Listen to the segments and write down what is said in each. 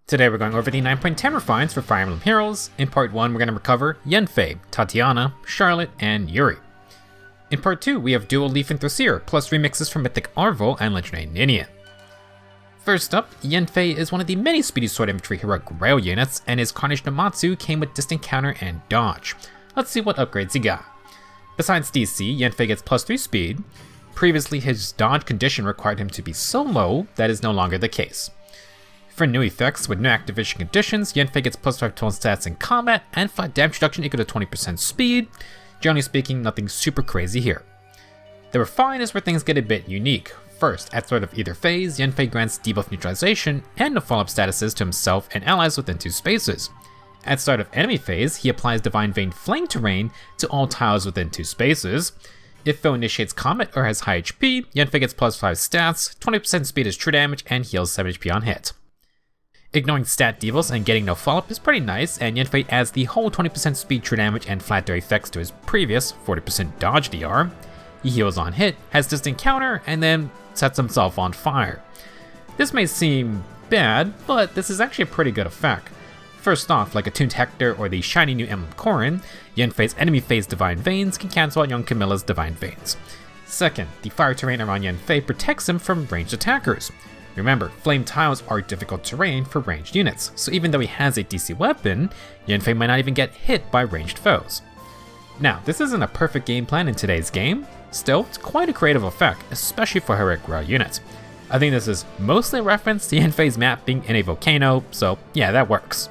Today we're going over the 9.10 refines for Fire Emblem Heroes. In part 1 we're going to recover Yanfei, Tatiana, Charlotte, and Yuri. In part 2 we have Dual Leaf and Thesacredspear, plus remixes from Mythic Arval and Legendary Ninian. First up, Yanfei is one of the many speedy sword infantry heroic rail units, and his Carnage Amatsu came with distant counter and dodge. Let's see what upgrades he got. Besides DC, Yanfei gets plus 3 speed. Previously his dodge condition required him to be so low that is no longer the case. For new effects with no activation conditions, Yanfei gets plus 5 total stats in combat and flat damage reduction equal to 20% speed. Generally speaking, nothing super crazy here. The refine is where things get a bit unique. First, at start of either phase, Yanfei grants debuff neutralization and no follow-up statuses to himself and allies within 2 spaces. At start of enemy phase, he applies Divine Vein Flame Terrain to all tiles within 2 spaces. If foe initiates combat or has high HP, Yanfei gets plus 5 stats, 20% speed is true damage, and heals 7 HP on hit. Ignoring stat debuffs and getting no follow-up is pretty nice, and Yanfei adds the whole 20% speed true damage and flat DR effects to his previous 40% dodge DR. He heals on hit, has distant counter, and then sets himself on fire. This may seem bad, but this is actually a pretty good effect. First off, like Attuned Hector or the shiny new Emblem Corrin, Yanfei's enemy phase Divine Veins can cancel out young Camilla's Divine Veins. Second, the fire terrain around Yanfei protects him from ranged attackers. Remember, flame tiles are difficult terrain for ranged units, so even though he has a DC weapon, Yanfei might not even get hit by ranged foes. Now, this isn't a perfect game plan in today's game, still, it's quite a creative effect, especially for heroic rail units. I think this is mostly a reference to Yanfei's map being in a volcano, so yeah, that works.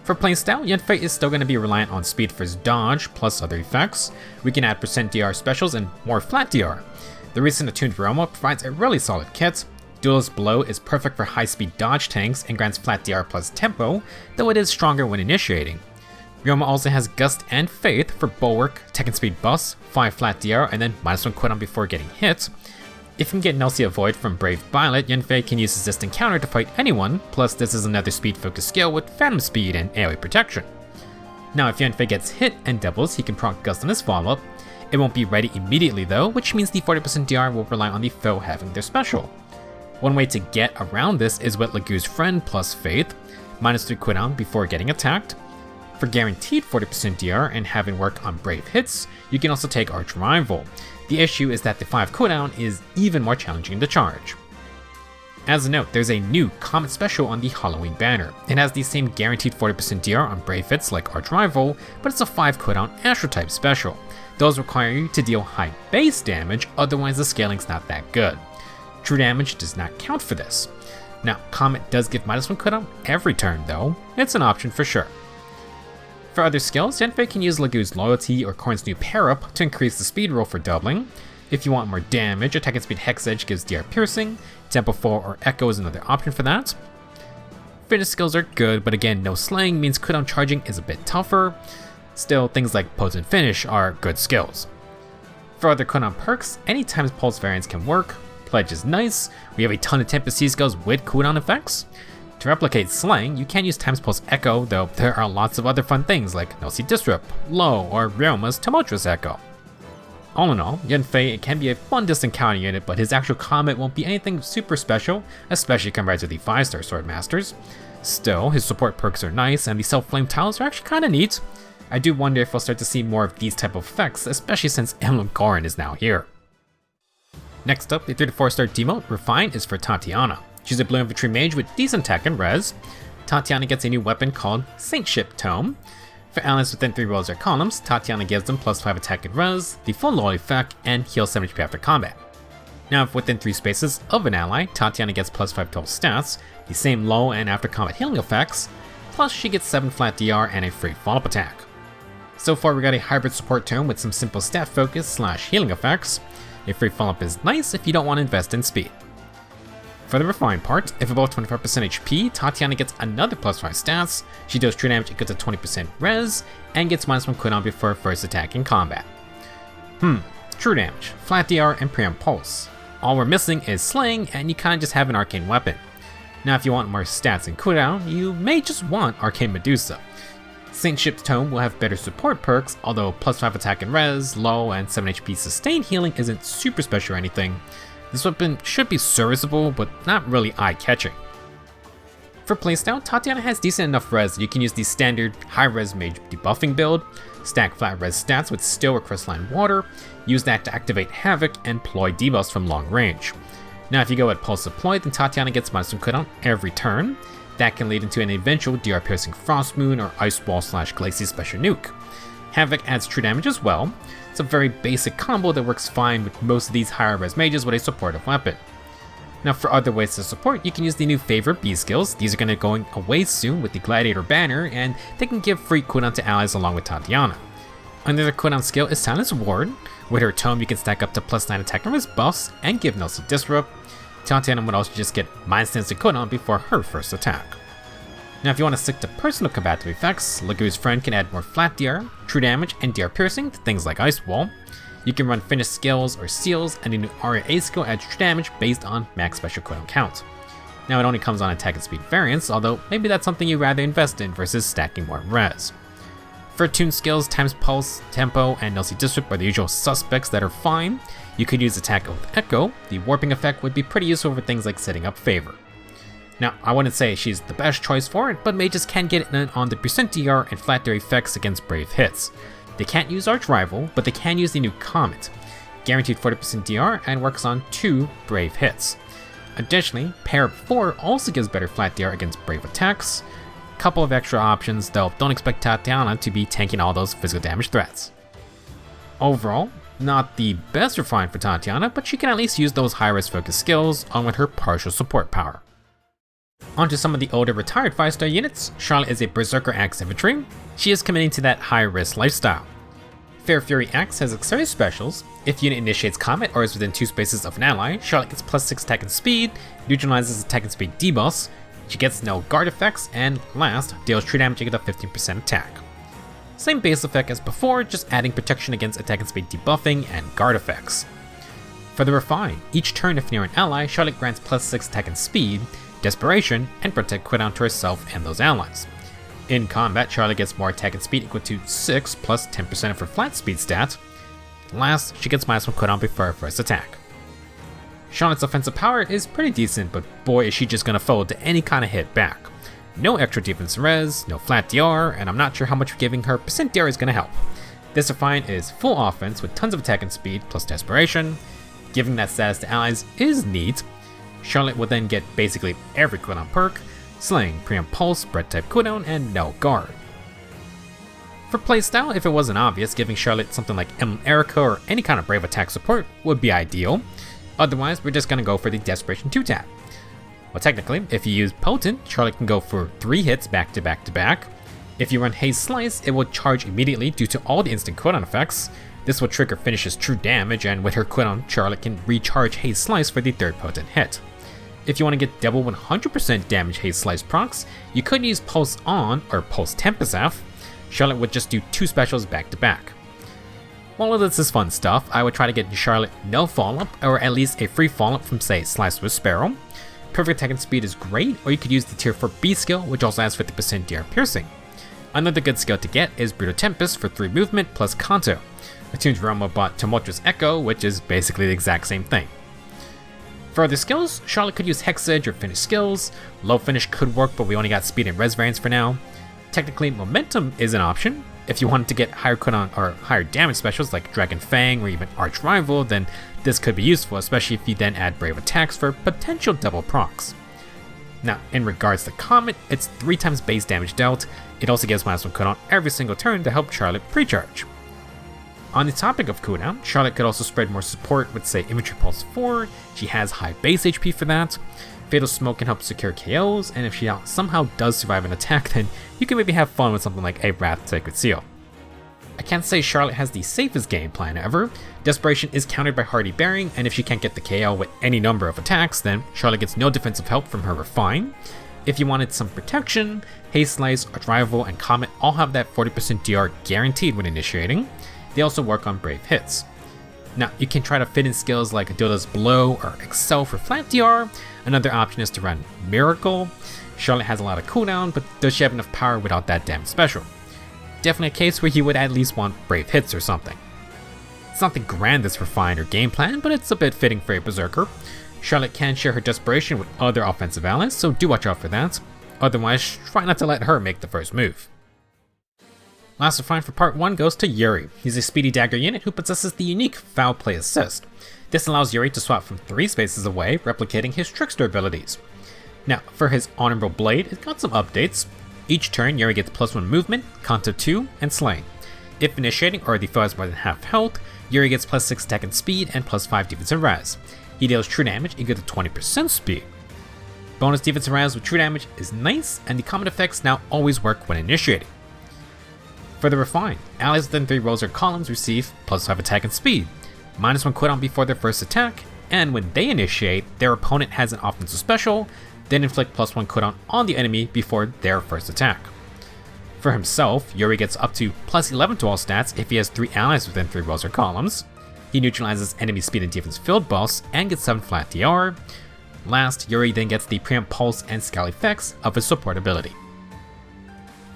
For playstyle, Yanfei is still going to be reliant on speed for his dodge, plus other effects. We can add % DR specials and more flat DR. The recent Attuned Roma provides a really solid kit. Duelist Blow is perfect for high-speed dodge tanks and grants flat DR plus tempo, though it is stronger when initiating. Ryoma also has Gust and Faith for Bulwark, Tech and Speed buffs, 5 flat DR, and then -1 cooldown before getting hit. If you can get Nelsia Void from Brave Violet, Yanfei can use his distant counter to fight anyone, plus this is another speed-focused skill with Phantom Speed and AoE protection. Now if Yanfei gets hit and doubles, he can proc Gust on his follow-up. It won't be ready immediately though, which means the 40% DR will rely on the foe having their special. One way to get around this is with Lagu's Friend plus Faith, -3 cooldown before getting attacked. For guaranteed 40% DR and having work on brave hits, you can also take Arch Rival. The issue is that the 5 cooldown is even more challenging to charge. As a note, there's a new Comet special on the Halloween banner. It has the same guaranteed 40% DR on brave hits like Arch Rival, but it's a 5 cooldown Astro type special. Those require you to deal high base damage, otherwise the scaling's not that good. True damage does not count for this. Now, Comet does give -1 cooldown every turn though, it's an option for sure. For other skills, Yanfei can use Lagu's Loyalty or Corrin's new pair-up to increase the speed roll for doubling. If you want more damage, Attack and Speed Hex Edge gives DR Piercing, Tempo 4 or Echo is another option for that. Fitness skills are good, but again, no slaying means cooldown charging is a bit tougher. Still, things like Potent Finish are good skills. For other cooldown perks, any times pulse variants can work. Pledge is nice, we have a ton of Tempest skills with cooldown effects. To replicate slaying, you can use Times Pulse Echo, though there are lots of other fun things like Nelsie Disrupt, Low, or Ryoma's Tumultuous Echo. All in all, Yanfei can be a fun distant counter unit, but his actual combat won't be anything super special, especially compared to the 5-star Swordmasters. Still, his support perks are nice, and the self-flame tiles are actually kinda neat. I do wonder if we'll start to see more of these type of effects, especially since Emblem Corrin is now here. Next up, the 3 to 4-star demote, Refine, is for Tatiana. She's a blue infantry mage with decent attack and res. Tatiana gets a new weapon called Saintship Tome. For allies within 3 rows or columns, Tatiana gives them plus 5 attack and res, the full loyalty effect, and heals 7 HP after combat. Now if within 3 spaces of an ally, Tatiana gets plus 5 total stats, the same low and after combat healing effects, plus she gets 7 flat DR and a free follow-up attack. So far we got a hybrid support tome with some simple stat focus / healing effects. A free follow-up is nice if you don't want to invest in speed. For the refine part, if above 25% HP, Tatiana gets another plus 5 stats, she deals true damage equal to 20% res, and gets -1 cooldown before first attack in combat. True damage, flat DR, and preempt pulse. All we're missing is slaying, and you kinda just have an arcane weapon. Now if you want more stats and cooldown, you may just want Arcane Medusa. Saintship's Tome will have better support perks, although plus 5 attack and res, low, and 7 HP sustained healing isn't super special or anything. This weapon should be serviceable, but not really eye-catching. For playstyle, Tatiana has decent enough res that you can use the standard high-res mage debuffing build, stack flat res stats with steel or crystalline water, use that to activate Havoc, and ploy debuffs from long range. Now if you go at Pulse Deploy, then Tatiana gets -1 cooldown every turn. That can lead into an eventual DR Piercing Frost Moon or Ice Wall / Glacier Special Nuke. Havoc adds true damage as well. It's a very basic combo that works fine with most of these higher res mages with a supportive weapon. Now for other ways to support, you can use the new favorite B skills. These are going to be going away soon with the Gladiator banner, and they can give free cooldown to allies along with Tatiana. Another cooldown skill is Silence Ward. With her Tome, you can stack up to +9 attack and risk buffs and give Nelson Disrupt. Tatiana would also just get -10 cooldown before her first attack. Now if you want to stick to personal combative effects, Lagu's friend can add more flat DR, true damage, and DR piercing to things like Ice Wall. You can run finished skills or seals, and the new Aria A skill adds true damage based on max special cooldown count. Now it only comes on attack and speed variants, although maybe that's something you'd rather invest in versus stacking more res. For attuned skills, Times Pulse, Tempo, and Nelson Disrupt are the usual suspects that are fine. You could use Attack with Echo. The warping effect would be pretty useful for things like setting up Favor. Now, I wouldn't say she's the best choice for it, but mages can get in on the percent DR and flat DR effects against brave hits. They can't use Arch Rival, but they can use the new Comet. Guaranteed 40% DR and works on 2 brave hits. Additionally, Pair Up 4 also gives better flat DR against brave attacks. Couple of extra options, though don't expect Tatiana to be tanking all those physical damage threats. Overall, not the best refine for Tatiana, but she can at least use those high-risk focus skills on with her partial support power. Onto some of the older retired 5-star units. Charlotte is a Berserker Axe Infantry. She is committing to that high-risk lifestyle. Fair Fury Axe has accessory specials. If unit initiates combat or is within 2 spaces of an ally, Charlotte gets +6 attack and speed, neutralizes attack and speed debuffs, she gets no guard effects, and last, deals true damage and get a 15% attack. Same base effect as before, just adding protection against attack and speed debuffing and guard effects. For the refine, each turn if near an ally, Charlotte grants +6 attack and speed, desperation, and protect cooldown to herself and those allies. In combat, Charlotte gets more attack and speed equal to 6 plus 10% of her flat speed stat. Last, she gets -1 cooldown before her first attack. Charlotte's offensive power is pretty decent, but boy is she just gonna fold to any kind of hit back. No extra defense res, no flat DR, and I'm not sure how much giving her percent DR is gonna help. This refine is full offense with tons of attack and speed plus desperation. Giving that status to allies is neat. Charlotte will then get basically every cooldown perk, Sling, Preempt Pulse, Breath type cooldown, and no guard. For playstyle, if it wasn't obvious, giving Charlotte something like Emblem Erica or any kind of brave attack support would be ideal. Otherwise, we're just gonna go for the Desperation 2-tap. Well, technically, if you use Potent, Charlotte can go for 3 hits back to back to back. If you run Haze Slice, it will charge immediately due to all the instant cooldown effects. This will trigger Finish's true damage, and with her cooldown, Charlotte can recharge Haze Slice for the 3rd Potent hit. If you want to get double 100% damage Haze Slice procs, you could use Pulse On or Pulse Tempest. Charlotte would just do 2 specials back to back. While all this is fun stuff, I would try to get Charlotte no follow-up, or at least a free follow-up from, say, Slice with Sparrow. Perfect attack and speed is great, or you could use the tier 4 B skill, which also has 50% DR piercing. Another good skill to get is Brutal Tempest for 3 movement plus Kanto. Attunes Realm bought Tumultuous Echo, which is basically the exact same thing. For other skills, Charlotte could use Hex Edge or Finish skills. Low Finish could work, but we only got speed and res variants for now. Technically, Momentum is an option. If you wanted to get higher cooldown or higher damage specials like Dragon Fang or even Arch Rival, then this could be useful, especially if you then add Brave attacks for potential double procs. Now, in regards to Comet, it's 3 times base damage dealt. It also gives -1 cooldown every single turn to help Charlotte pre-charge. On the topic of cooldown, Charlotte could also spread more support with, say, Infantry Pulse 4. She has high base HP for that. Fatal Smoke can help secure KOs, and if she somehow does survive an attack, then you can maybe have fun with something like a Wrath Sacred Seal. I can't say Charlotte has the safest game plan ever. Desperation is countered by Hardy Bearing, and if she can't get the KO with any number of attacks, then Charlotte gets no defensive help from her Refine. If you wanted some protection, Haze Slice, Arch Rival, and Comet all have that 40% DR guaranteed when initiating. They also work on brave hits. Now, you can try to fit in skills like Adilda's Blow or Excel for flat DR. Another option is to run Miracle. Charlotte has a lot of cooldown, but does she have enough power without that damage special? Definitely a case where you would at least want brave hits or something. It's not the grandest refined or game plan, but it's a bit fitting for a Berserker. Charlotte can share her desperation with other offensive allies, so do watch out for that. Otherwise, try not to let her make the first move. Last refine for part 1 goes to Yuri. He's a speedy dagger unit who possesses the unique Foul Play Assist. This allows Yuri to swap from 3 spaces away, replicating his Trickster abilities. Now, for his Honorable Blade, it got some updates. Each turn, Yuri gets +1 movement, Kanto 2, and Slaying. If initiating or the foe has more than half health, Yuri gets +6 attack and speed and +5 defense and res. He deals true damage equal to 20% speed. Bonus defense and res with true damage is nice, and the common effects now always work when initiating. For the refine, allies within 3 rows or columns receive +5 attack and speed, -1 cooldown before their first attack, and when they initiate, their opponent has an offensive special, then inflict +1 cooldown on the enemy before their first attack. For himself, Yuri gets up to +11 to all stats if he has 3 allies within 3 rows or columns. He neutralizes enemy speed and defense field buffs and gets 7 flat DR. Last, Yuri then gets the preempt pulse and scowl effects of his support ability.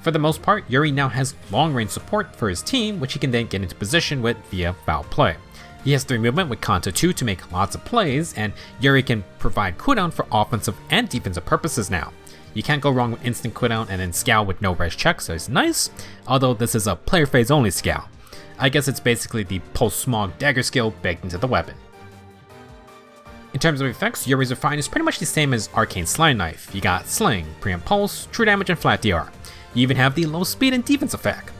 For the most part, Yuri now has long range support for his team, which he can then get into position with via Foul Play. He has 3 movement with Kanto 2 to make lots of plays, and Yuri can provide cooldown for offensive and defensive purposes now. You can't go wrong with instant cooldown and then scowl with no res check, so it's nice, although this is a player phase only scowl. I guess it's basically the Pulse Smog dagger skill baked into the weapon. In terms of effects, Yuri's refine is pretty much the same as Arcane Slime Knife. You got Sling, Preempt Pulse, True Damage, and Flat DR. You even have the low speed and defense effect.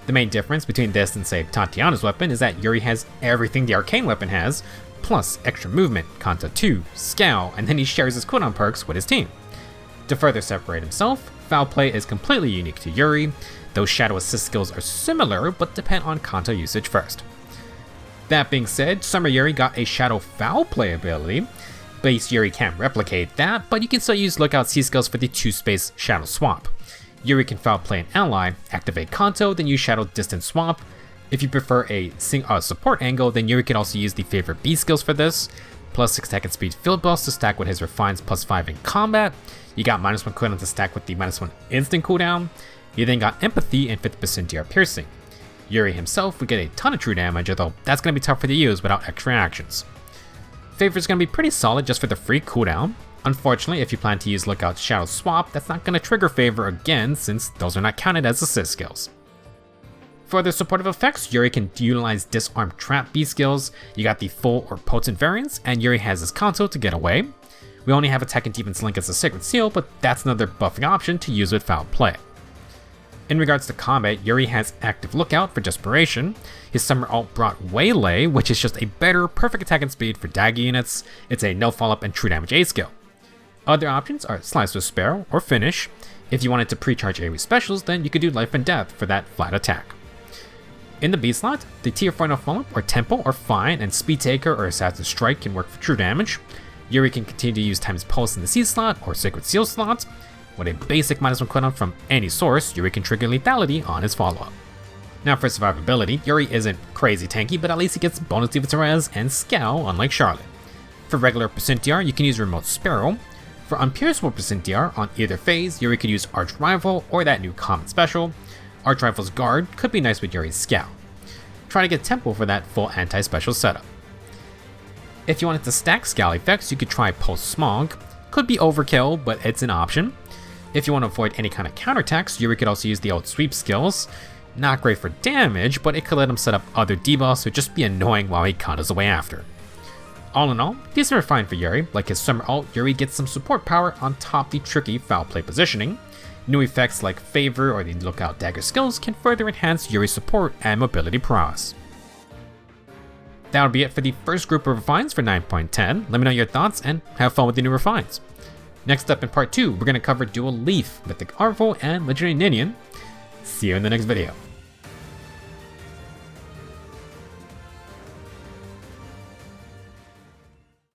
The main difference between this and say Tatiana's weapon is that Yuri has everything the arcane weapon has, plus extra movement, Kanto 2, Scowl, and then he shares his cooldown perks with his team. To further separate himself, Foul Play is completely unique to Yuri. Those Shadow Assist skills are similar, but depend on Kanto usage first. That being said, Summer Yuri got a Shadow Foul Play ability. Base Yuri can't replicate that, but you can still use Lookout C skills for the 2-space Shadow Swap. Yuri can Foul Play an ally, activate Kanto, then use Shadow Distance Swap. If you prefer a support angle, then Yuri can also use the favorite B skills for this. +6 attack and speed field buffs to stack with his refines +5 in combat. You got -1 cooldown to stack with the -1 instant cooldown. You then got empathy and 50% DR piercing. Yuri himself would get a ton of true damage, although that's going to be tougher to use without extra actions. Favor is going to be pretty solid just for the free cooldown. Unfortunately, if you plan to use Lookout Shadow Swap, that's not going to trigger Favor again since those are not counted as assist skills. For other supportive effects, Yuri can utilize Disarm Trap B skills, you got the full or potent variants, and Yuri has his Kanto to get away. We only have attack and defense link as a Sacred Seal, but that's another buffing option to use with Foul Play. In regards to combat, Yuri has Active Lookout for Desperation. His Summer ult brought Waylay, which is just a better perfect attack and speed for dagger units. It's a no follow-up and true damage A skill. Other options are Slice with Sparrow or Finish. If you wanted to pre-charge AoE specials, then you could do Life and Death for that flat attack. In the B slot, the Tier 4 no follow-up or Tempo are fine, and Speed Taker or Assassin's Strike can work for true damage. Yuri can continue to use Time's Pulse in the C slot or Sacred Seal slot. With a basic -1 cooldown from any source, Yuri can trigger lethality on his follow-up. Now for survivability, Yuri isn't crazy tanky, but at least he gets bonus defense res and Scowl, unlike Charlotte. For regular %DR, you can use Remote Sparrow. For unpierceable %DR on either phase, Yuri could use Arch Rival or that new common special. Arch Rival's Guard could be nice with Yuri's Scowl. Try to get Tempo for that full anti-special setup. If you wanted to stack Scowl effects, you could try Pulse Smog. Could be overkill, but it's an option. If you want to avoid any kind of counterattacks, Yuri could also use the old sweep skills. Not great for damage, but it could let him set up other debuffs, so just be annoying while he counters away after. All in all, these are fine for Yuri. Like his Summer ult, Yuri gets some support power on top the tricky Foul Play positioning. New effects like Favor or the Lookout Dagger skills can further enhance Yuri's support and mobility prowess. That would be it for the first group of refines for 9.10. Let me know your thoughts and have fun with the new refines. Next up in part 2, we're going to cover Dual Leaf, Mythic Arval, and Legendary Ninian. See you in the next video.